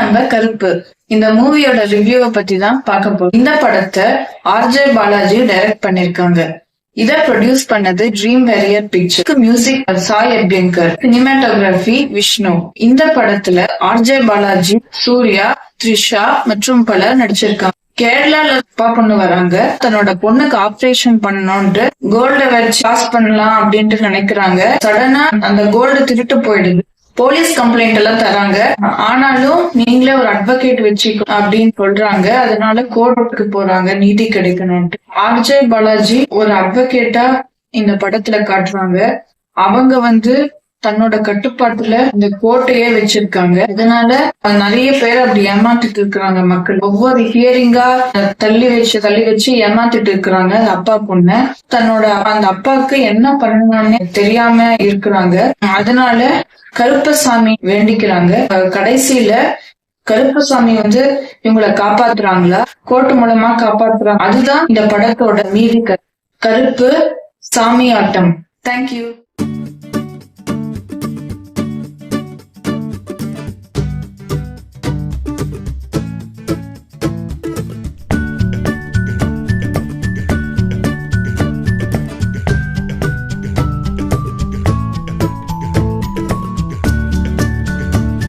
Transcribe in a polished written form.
நம்ம கருப்பு இந்த மூவியோட ரிவ்யூவை பத்தி தான் பார்க்க போறோம். இந்த படத்தை ஆர்ஜே பாலாஜி டைரக்ட் பண்ணிருக்காங்க. இத ப்ரொடியூஸ் பண்ணது dream warrior picture. Music Sai Abhyankar, cinematography Vishnu. இந்த படத்துல ஆர்ஜே பாலாஜி, சூர்யா, த்ரிஷா மற்றும் பலர் நடிச்சிருக்காங்க. கேரளால பொண்ணு வராங்க. தன்னோட பொண்ணுக்கு ஆபரேஷன் பண்ணணும்னு கோல்ட வச்சு பாஸ் பண்ணலாம் அப்படின்ட்டு நினைக்கிறாங்க. சடனா அந்த கோல்டு திருட்டு போயிடுது. போலீஸ் கம்ப்ளைண்ட் எல்லாம் தராங்க. ஆனாலும் நீங்களே ஒரு அட்வொகேட் வச்சுக்கோ அப்படின்னு சொல்றாங்க. அதனால கோர்ட்டுக்கு போறாங்க நீதி கிடைக்கணும்ட்டு. ஆர்ஜே பாலாஜி ஒரு அட்வொகேட்டா இந்த படத்துல காட்டுறாங்க. அவங்க தன்னோட கட்டுப்பாட்டுல இந்த கோட்டையே வச்சிருக்காங்க. இதனால நிறைய பேர் அப்படி ஏமாத்திட்டு இருக்கிறாங்க. மக்கள் ஒவ்வொரு ஹியரிங்கா தள்ளி வச்சு ஏமாத்திட்டு இருக்கிறாங்க. அப்பா பொண்ணு தன்னோட அந்த அப்பாவுக்கு என்ன பண்ணணும்னு தெரியாம இருக்கிறாங்க. அதனால கருப்பசாமி வேண்டிக்கிறாங்க. கடைசியில கருப்பசாமி இவங்களை காப்பாத்துறாங்களா, கோர்ட்டு மூலமா காப்பாத்துறாங்க. அதுதான் இந்த படத்தோட மீதி கருப்பு சாமி ஆட்டம். தேங்க்யூ.